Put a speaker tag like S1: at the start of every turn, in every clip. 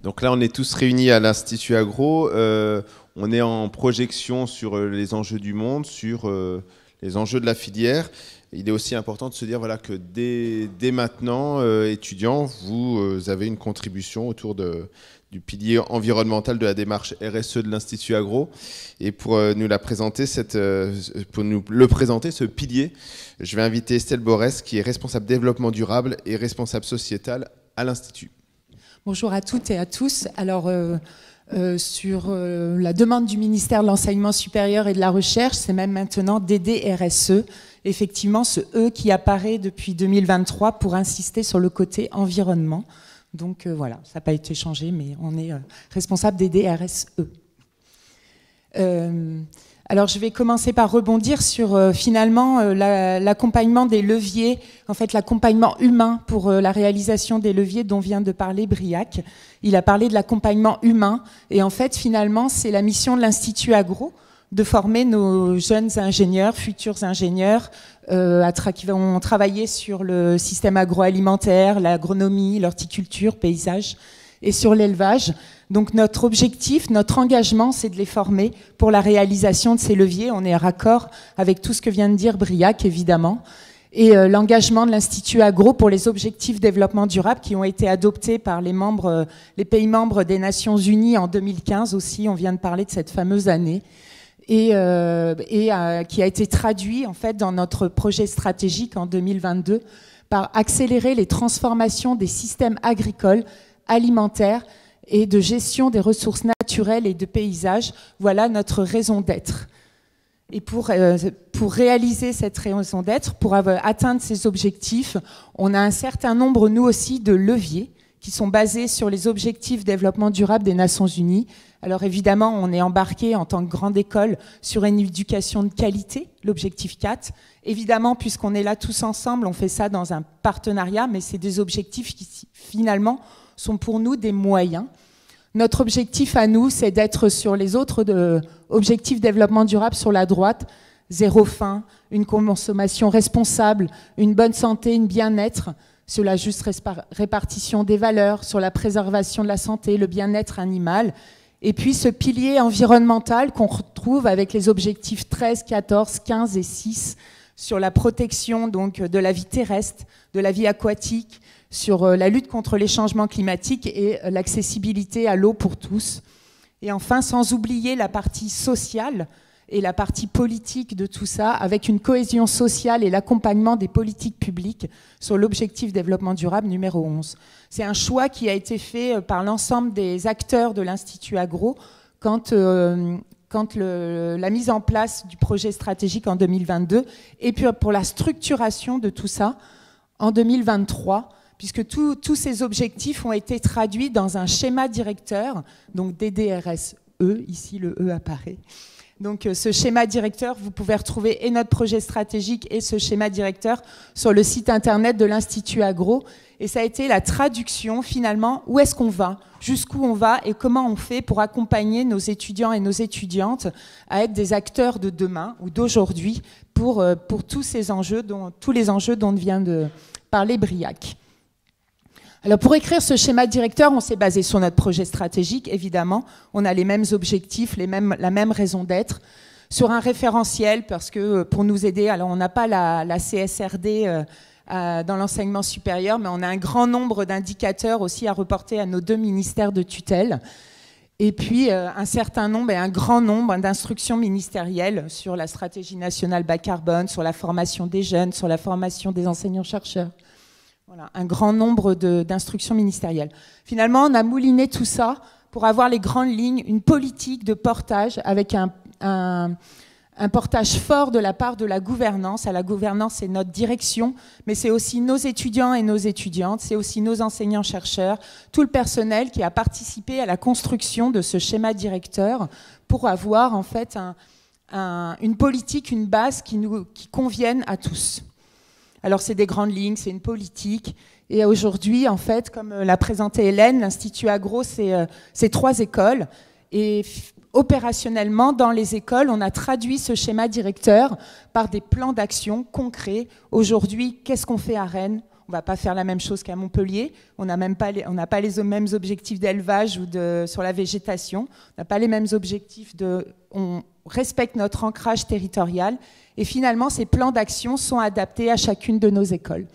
S1: Donc là, on est tous réunis à l'Institut Agro. On est en projection sur les enjeux du monde, sur les enjeux de la filière. Il est aussi important de se dire voilà, que dès maintenant, étudiants, vous avez une contribution autour du pilier environnemental de la démarche RSE de l'Institut Agro. Et pour nous le présenter, ce pilier, je vais inviter Estelle Borès, qui est responsable développement durable et responsable sociétal à l'Institut.
S2: Bonjour à toutes et à tous. Alors, sur la demande du ministère de l'Enseignement supérieur et de la Recherche, c'est même maintenant DDRSE, effectivement ce E qui apparaît depuis 2023 pour insister sur le côté environnement. Donc voilà, ça n'a pas été changé, mais on est responsable DDRSE. Alors je vais commencer par rebondir sur finalement l'accompagnement des leviers, en fait l'accompagnement humain pour la réalisation des leviers dont vient de parler Briac. Il a parlé de l'accompagnement humain et en fait finalement c'est la mission de l'Institut Agro de former nos jeunes ingénieurs, futurs ingénieurs qui vont travailler sur le système agroalimentaire, l'agronomie, l'horticulture, paysage et sur l'élevage. Donc notre objectif, notre engagement, c'est de les former pour la réalisation de ces leviers. On est raccord avec tout ce que vient de dire Briac, évidemment. Et l'engagement de l'Institut Agro pour les objectifs développement durable qui ont été adoptés par les pays membres des Nations Unies en 2015 aussi. On vient de parler de cette fameuse année. Et qui a été traduit en fait dans notre projet stratégique en 2022 par accélérer les transformations des systèmes agricoles, alimentaires et de gestion des ressources naturelles et de paysages. Voilà notre raison d'être. Et pour réaliser cette raison d'être, pour atteindre ces objectifs, on a un certain nombre, nous aussi, de leviers qui sont basés sur les objectifs développement durable des Nations Unies. Alors évidemment, on est embarqué en tant que grande école sur une éducation de qualité, l'objectif 4. Évidemment, puisqu'on est là tous ensemble, on fait ça dans un partenariat, mais c'est des objectifs qui finalement sont pour nous des moyens. Notre objectif à nous, c'est d'être sur les autres objectifs développement durable sur la droite, zéro faim, une consommation responsable, une bonne santé, une bien-être, sur la juste répartition des valeurs, sur la préservation de la santé, le bien-être animal. Et puis ce pilier environnemental qu'on retrouve avec les objectifs 13, 14, 15 et 6 sur la protection donc, de la vie terrestre, de la vie aquatique, sur la lutte contre les changements climatiques et l'accessibilité à l'eau pour tous. Et enfin, sans oublier la partie sociale et la partie politique de tout ça, avec une cohésion sociale et l'accompagnement des politiques publiques sur l'objectif développement durable numéro 11. C'est un choix qui a été fait par l'ensemble des acteurs de l'Institut Agro quand la mise en place du projet stratégique en 2022 et puis pour la structuration de tout ça en 2023, puisque tous ces objectifs ont été traduits dans un schéma directeur, donc DDRSE, ici le E apparaît. Donc ce schéma directeur, vous pouvez retrouver et notre projet stratégique et ce schéma directeur sur le site internet de l'Institut Agro. Et ça a été la traduction finalement, où est-ce qu'on va, jusqu'où on va et comment on fait pour accompagner nos étudiants et nos étudiantes à être des acteurs de demain ou d'aujourd'hui pour tous les enjeux dont vient de parler Briac. Alors pour écrire ce schéma directeur, on s'est basé sur notre projet stratégique, évidemment. On a les mêmes objectifs, la même raison d'être. Sur un référentiel, parce que pour nous aider, alors on n'a pas la CSRD dans l'enseignement supérieur, mais on a un grand nombre d'indicateurs aussi à reporter à nos 2 ministères de tutelle. Et puis un certain nombre et un grand nombre d'instructions ministérielles sur la stratégie nationale bas carbone, sur la formation des jeunes, sur la formation des enseignants-chercheurs. Voilà, un grand nombre d'instructions ministérielles. Finalement, on a mouliné tout ça pour avoir les grandes lignes, une politique de portage avec un portage fort de la part de la gouvernance. La gouvernance, c'est notre direction, mais c'est aussi nos étudiants et nos étudiantes, c'est aussi nos enseignants-chercheurs, tout le personnel qui a participé à la construction de ce schéma directeur pour avoir en fait une politique, une base qui convienne à tous. Alors c'est des grandes lignes, c'est une politique. Et aujourd'hui, en fait, comme l'a présenté Hélène, l'Institut Agro, c'est 3 écoles. Et opérationnellement, dans les écoles, on a traduit ce schéma directeur par des plans d'action concrets. Aujourd'hui, qu'est-ce qu'on fait à Rennes ? On ne va pas faire la même chose qu'à Montpellier. On n'a pas les mêmes objectifs d'élevage ou sur la végétation. On n'a pas les mêmes objectifs on respecte notre ancrage territorial. Et finalement, ces plans d'action sont adaptés à chacune de nos écoles.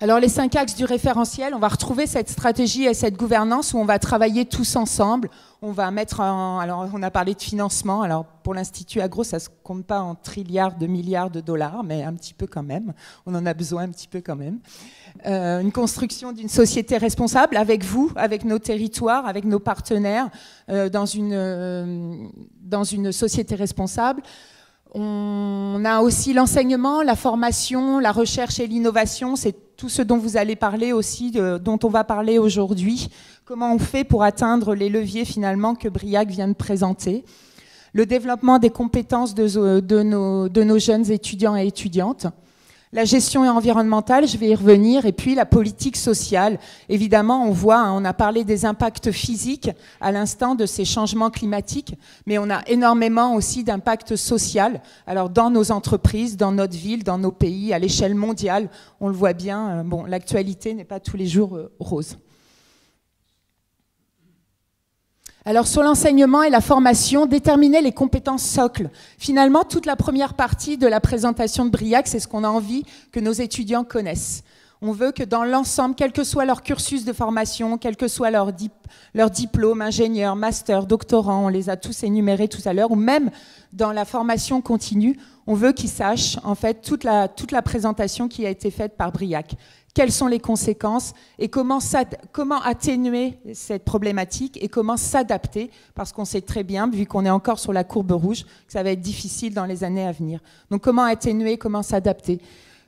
S2: Alors les 5 axes du référentiel, on va retrouver cette stratégie et cette gouvernance où on va travailler tous ensemble. On va alors on a parlé de financement. Alors pour l'Institut Agro, ça ne se compte pas en trilliards de milliards de dollars, mais un petit peu quand même. On en a besoin un petit peu quand même. Une construction d'une société responsable avec vous, avec nos territoires, avec nos partenaires, dans une société responsable. On a aussi l'enseignement, la formation, la recherche et l'innovation. C'est tout ce dont vous allez parler aussi, dont on va parler aujourd'hui. Comment on fait pour atteindre les leviers finalement que Briac vient de présenter. Le développement des compétences de nos jeunes étudiants et étudiantes. La gestion environnementale, je vais y revenir, et puis la politique sociale. Évidemment, on voit, on a parlé des impacts physiques à l'instant de ces changements climatiques, mais on a énormément aussi d'impact social. Alors dans nos entreprises, dans notre ville, dans nos pays, à l'échelle mondiale, on le voit bien, bon, l'actualité n'est pas tous les jours rose. Alors sur l'enseignement et la formation, déterminer les compétences socles. Finalement, toute la première partie de la présentation de Briac, c'est ce qu'on a envie que nos étudiants connaissent. On veut que dans l'ensemble, quel que soit leur cursus de formation, quel que soit leur diplôme, ingénieur, master, doctorant, on les a tous énumérés tout à l'heure, ou même dans la formation continue, on veut qu'ils sachent en fait toute la présentation qui a été faite par Briac. Quelles sont les conséquences et comment atténuer cette problématique et comment s'adapter, parce qu'on sait très bien, vu qu'on est encore sur la courbe rouge, que ça va être difficile dans les années à venir. Donc comment atténuer, comment s'adapter.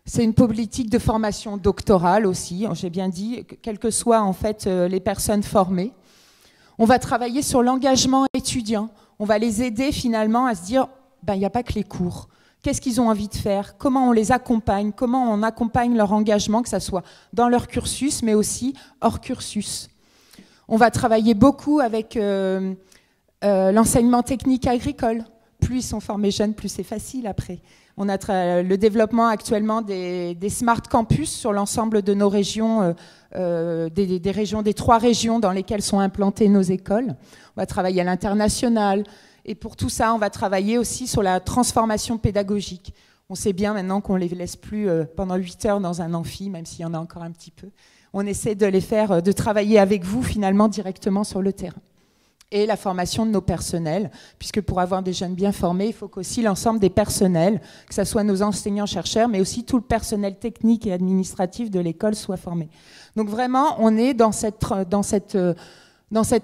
S2: C'est une politique de formation doctorale aussi, j'ai bien dit, quelles que soient en fait les personnes formées. On va travailler sur l'engagement étudiant. On va les aider finalement à se dire, il n'y a pas que les cours. Qu'est-ce qu'ils ont envie de faire? Comment on les accompagne? Comment on accompagne leur engagement, que ce soit dans leur cursus, mais aussi hors cursus? On va travailler beaucoup avec l'enseignement technique agricole. Plus ils sont formés jeunes, plus c'est facile après. On a le développement actuellement des smart campus sur l'ensemble de nos régions, des 3 régions dans lesquelles sont implantées nos écoles. On va travailler à l'international. Et pour tout ça, on va travailler aussi sur la transformation pédagogique. On sait bien maintenant qu'on ne les laisse plus pendant 8 heures dans un amphi, même s'il y en a encore un petit peu. On essaie de les faire, de travailler avec vous finalement directement sur le terrain. Et la formation de nos personnels, puisque pour avoir des jeunes bien formés, il faut qu'aussi l'ensemble des personnels, que ce soit nos enseignants-chercheurs, mais aussi tout le personnel technique et administratif de l'école soit formé. Donc vraiment, on est dans cet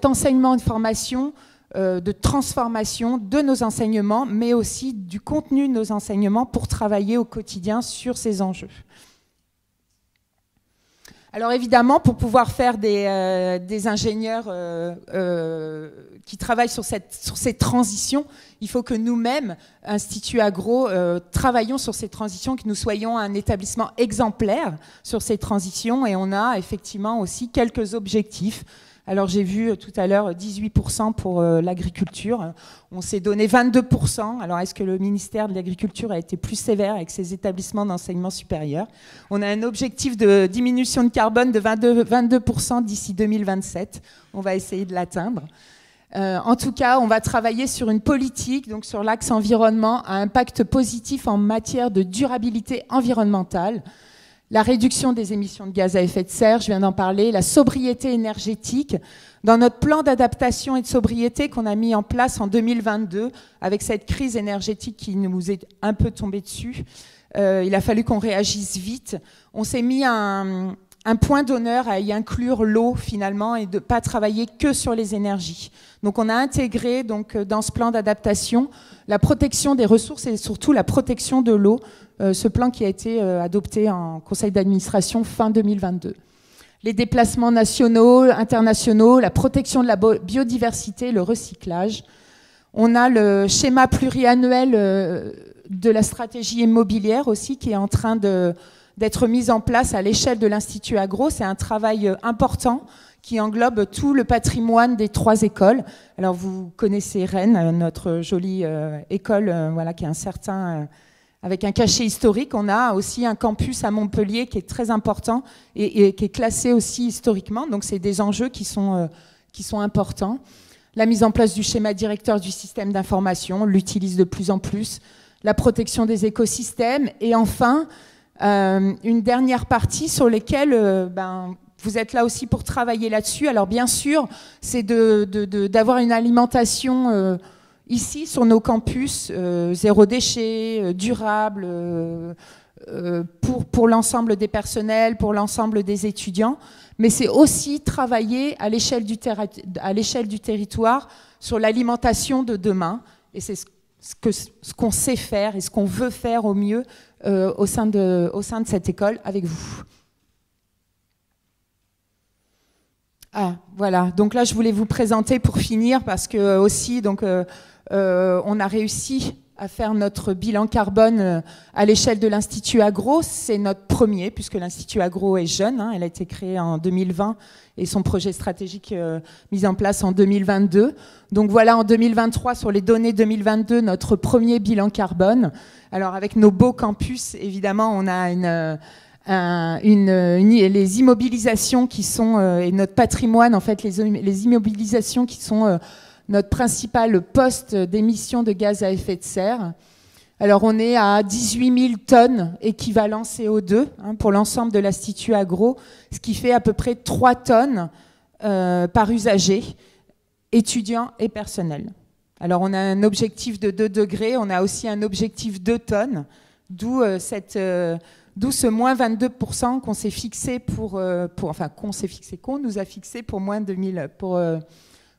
S2: enseignement de formation, de transformation de nos enseignements, mais aussi du contenu de nos enseignements pour travailler au quotidien sur ces enjeux. Alors évidemment, pour pouvoir faire des ingénieurs qui travaillent sur ces transitions, il faut que nous-mêmes, Institut Agro, travaillions sur ces transitions, que nous soyons un établissement exemplaire sur ces transitions, et on a effectivement aussi quelques objectifs. Alors j'ai vu tout à l'heure 18% pour l'agriculture, on s'est donné 22%. Alors est-ce que le ministère de l'Agriculture a été plus sévère avec ses établissements d'enseignement supérieur? On a un objectif de diminution de carbone de 22% d'ici 2027, on va essayer de l'atteindre. En tout cas, on va travailler sur une politique, donc sur l'axe environnement, à impact positif en matière de durabilité environnementale. La réduction des émissions de gaz à effet de serre, je viens d'en parler, la sobriété énergétique. Dans notre plan d'adaptation et de sobriété qu'on a mis en place en 2022, avec cette crise énergétique qui nous est un peu tombée dessus, il a fallu qu'on réagisse vite. On s'est mis un point d'honneur à y inclure l'eau finalement et de ne pas travailler que sur les énergies. Donc on a intégré donc, dans ce plan d'adaptation la protection des ressources et surtout la protection de l'eau, ce plan qui a été adopté en conseil d'administration fin 2022. Les déplacements nationaux, internationaux, la protection de la biodiversité, le recyclage. On a le schéma pluriannuel de la stratégie immobilière aussi qui est en train d'être mise en place à l'échelle de l'Institut Agro. C'est un travail important qui englobe tout le patrimoine des 3 écoles. Alors vous connaissez Rennes, notre jolie école voilà, qui a un certain avec un cachet historique. On a aussi un campus à Montpellier qui est très important et qui est classé aussi historiquement. Donc c'est des enjeux qui sont importants. La mise en place du schéma directeur du système d'information, on l'utilise de plus en plus. La protection des écosystèmes. Et enfin, une dernière partie sur laquelle vous êtes là aussi pour travailler là-dessus. Alors bien sûr, c'est d'avoir une alimentation ici sur nos campus, zéro déchet, durable, pour l'ensemble des personnels, pour l'ensemble des étudiants. Mais c'est aussi travailler à l'échelle du territoire sur l'alimentation de demain. Et c'est ce qu'on sait faire et ce qu'on veut faire au mieux au sein de cette école avec vous. Ah, voilà. Donc là, je voulais vous présenter pour finir parce que aussi, donc, on a réussi à faire notre bilan carbone à l'échelle de l'Institut Agro. C'est notre premier, puisque l'Institut Agro est jeune. Hein, elle a été créée en 2020 et son projet stratégique mis en place en 2022. Donc voilà, en 2023, sur les données 2022, notre premier bilan carbone. Alors avec nos beaux campus, évidemment, on a les immobilisations qui sont, et notre patrimoine, en fait, les immobilisations qui sont notre principal poste d'émissions de gaz à effet de serre. Alors on est à 18 000 tonnes équivalent CO2 pour l'ensemble de l'Institut Agro, ce qui fait à peu près 3 tonnes par usager, étudiants et personnel. Alors on a un objectif de 2 degrés, on a aussi un objectif 2 tonnes, d'où ce moins 22% qu'on s'est fixé qu'on nous a fixé pour moins 2000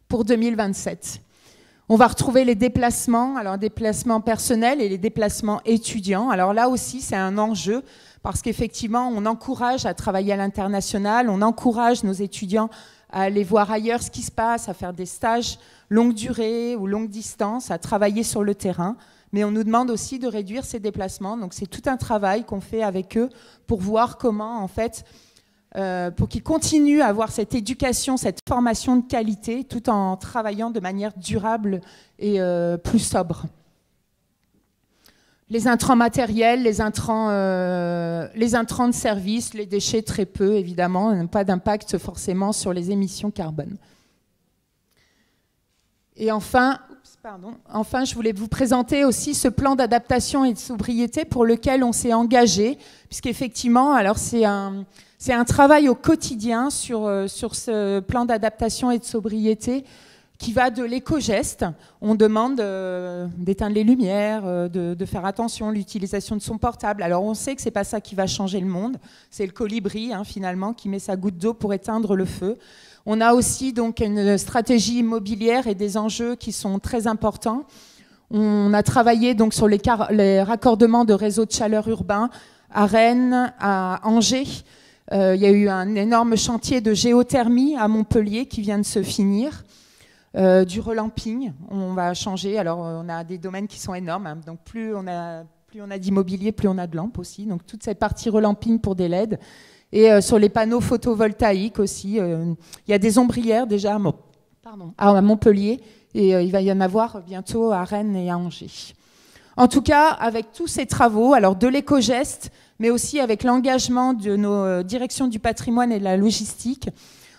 S2: pour 2027. On va retrouver les déplacements, alors déplacements personnels et les déplacements étudiants. Alors là aussi, c'est un enjeu parce qu'effectivement, on encourage à travailler à l'international, on encourage nos étudiants à aller voir ailleurs ce qui se passe, à faire des stages longue durée ou longue distance, à travailler sur le terrain. Mais on nous demande aussi de réduire ces déplacements. Donc c'est tout un travail qu'on fait avec eux pour voir comment, en fait, pour qu'ils continuent à avoir cette éducation, cette formation de qualité, tout en travaillant de manière durable et plus sobre. Les intrants matériels, les intrants de service, les déchets très peu, évidemment, n'ont pas d'impact forcément sur les émissions carbone. Et enfin, je voulais vous présenter aussi ce plan d'adaptation et de sobriété pour lequel on s'est engagé, puisqu'effectivement, alors c'est un travail au quotidien sur ce plan d'adaptation et de sobriété qui va de l'éco-geste. On demande d'éteindre les lumières, de faire attention à l'utilisation de son portable. Alors on sait que ce n'est pas ça qui va changer le monde, c'est le colibri finalement qui met sa goutte d'eau pour éteindre le feu. On a aussi donc une stratégie immobilière et des enjeux qui sont très importants. On a travaillé donc sur les raccordements de réseaux de chaleur urbains à Rennes, à Angers. Il y a eu un énorme chantier de géothermie à Montpellier qui vient de se finir. Du relamping, on va changer. Alors on a des domaines qui sont énormes. Donc plus on a d'immobilier, plus on a de lampes aussi. Donc toute cette partie relamping pour des LED. Et sur les panneaux photovoltaïques aussi, il y a des ombrières déjà à Montpellier et il va y en avoir bientôt à Rennes et à Angers. En tout cas, avec tous ces travaux, alors de l'éco-geste, mais aussi avec l'engagement de nos directions du patrimoine et de la logistique,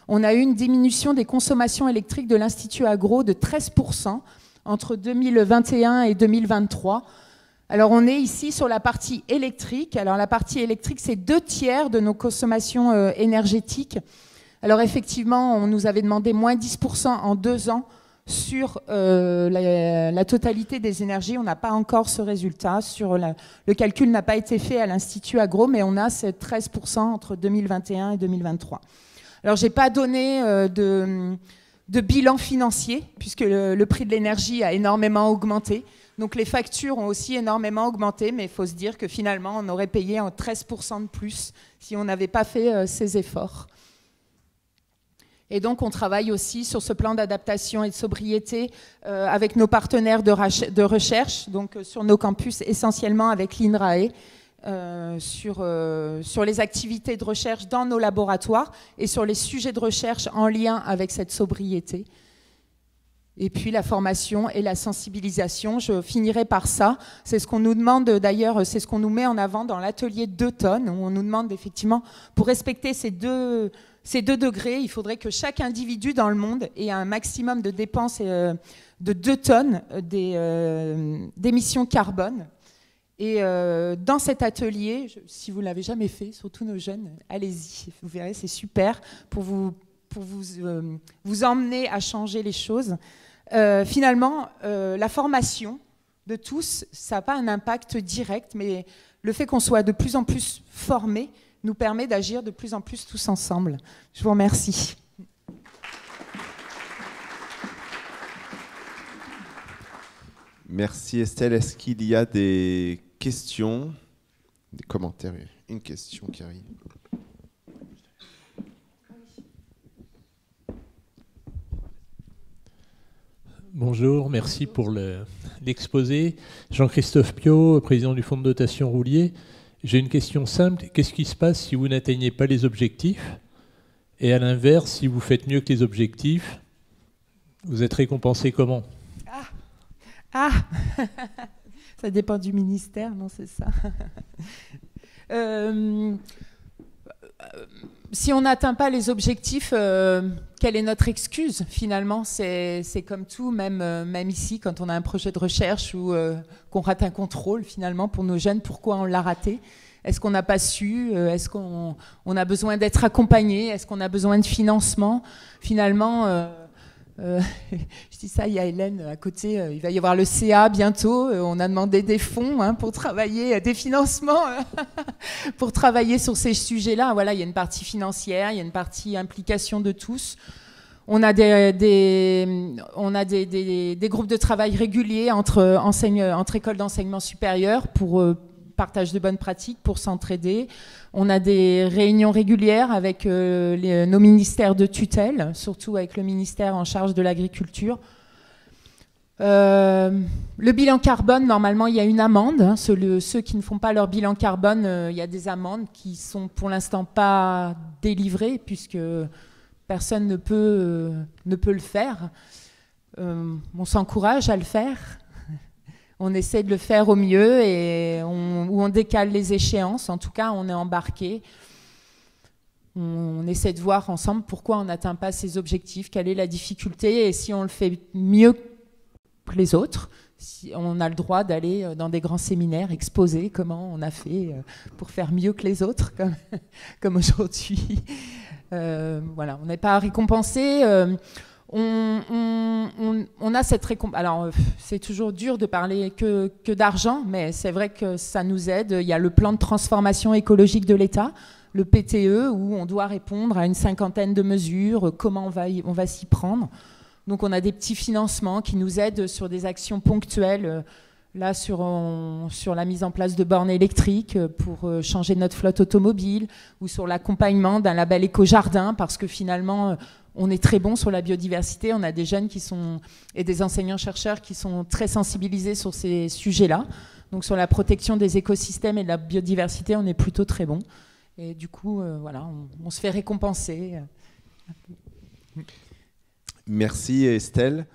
S2: on a eu une diminution des consommations électriques de l'Institut Agro de 13% entre 2021 et 2023. Alors on est ici sur la partie électrique. Alors la partie électrique, c'est 2/3 de nos consommations énergétiques. Alors effectivement, on nous avait demandé moins 10% en 2 ans sur la totalité des énergies. On n'a pas encore ce résultat. Le calcul n'a pas été fait à l'Institut Agro, mais on a ces 13% entre 2021 et 2023. Alors je n'ai pas donné de bilan financier, puisque le prix de l'énergie a énormément augmenté. Donc les factures ont aussi énormément augmenté, mais il faut se dire que finalement, on aurait payé en 13% de plus si on n'avait pas fait ces efforts. Et donc, on travaille aussi sur ce plan d'adaptation et de sobriété avec nos partenaires de recherche, donc sur nos campus, essentiellement avec l'INRAE, sur les activités de recherche dans nos laboratoires et sur les sujets de recherche en lien avec cette sobriété. Et puis la formation et la sensibilisation, je finirai par ça. C'est ce qu'on nous demande d'ailleurs, c'est ce qu'on nous met en avant dans l'atelier d'automne, où on nous demande effectivement, pour respecter ces deux degrés, il faudrait que chaque individu dans le monde ait un maximum de dépenses de 2 tonnes d'émissions carbone. Et dans cet atelier, si vous ne l'avez jamais fait, surtout nos jeunes, allez-y, vous verrez, c'est super pour vous emmener à changer les choses. Finalement, la formation de tous, ça n'a pas un impact direct, mais le fait qu'on soit de plus en plus formés nous permet d'agir de plus en plus tous ensemble. Je vous remercie.
S1: Merci Estelle. Est-ce qu'il y a des questions, des commentaires? Une question qui arrive.
S3: Bonjour, merci pour l'exposé. Jean-Christophe Piot, président du fonds de dotation Roulier. J'ai une question simple. Qu'est-ce qui se passe si vous n'atteignez pas les objectifs? Et à l'inverse, si vous faites mieux que les objectifs, vous êtes récompensé comment?
S2: Ça dépend du ministère, non, c'est ça. Si on n'atteint pas les objectifs, quelle est notre excuse finalement? C'est comme tout, même ici, quand on a un projet de recherche ou qu'on rate un contrôle finalement pour nos jeunes, pourquoi on l'a raté? Est-ce qu'on n'a pas su? Est-ce qu'on a besoin d'être accompagné? Est-ce qu'on a besoin de financement? Finalement, je dis ça, il y a Hélène à côté, il va y avoir le CA bientôt, on a demandé des fonds pour travailler, des financements pour travailler sur ces sujets-là. Voilà, il y a une partie financière, il y a une partie implication de tous. On a des groupes de travail réguliers entre écoles d'enseignement supérieur pour partage de bonnes pratiques, pour s'entraider. On a des réunions régulières avec nos ministères de tutelle, surtout avec le ministère en charge de l'agriculture. Le bilan carbone, normalement, il y a une amende. Ceux qui ne font pas leur bilan carbone, il y a des amendes qui sont pour l'instant pas délivrées, puisque personne ne peut le faire. On s'encourage à le faire. On essaie de le faire au mieux et on décale les échéances. En tout cas, on est embarqué. On essaie de voir ensemble pourquoi on n'atteint pas ces objectifs, quelle est la difficulté et si on le fait mieux que les autres. Si on a le droit d'aller dans des grands séminaires, exposer comment on a fait pour faire mieux que les autres, comme aujourd'hui. Voilà, on n'est pas récompensé. On a cette récompense. Alors, c'est toujours dur de parler que d'argent, mais c'est vrai que ça nous aide. Il y a le plan de transformation écologique de l'État, le PTE, où on doit répondre à une 50aine de mesures, comment on va s'y prendre. Donc, on a des petits financements qui nous aident sur des actions ponctuelles, là, sur la mise en place de bornes électriques pour changer notre flotte automobile, ou sur l'accompagnement d'un label éco-jardin, parce que finalement, on est très bon sur la biodiversité. On a des jeunes et des enseignants-chercheurs qui sont très sensibilisés sur ces sujets-là. Donc sur la protection des écosystèmes et de la biodiversité, on est plutôt très bon. Et du coup, voilà, on se fait récompenser.
S1: Merci Estelle.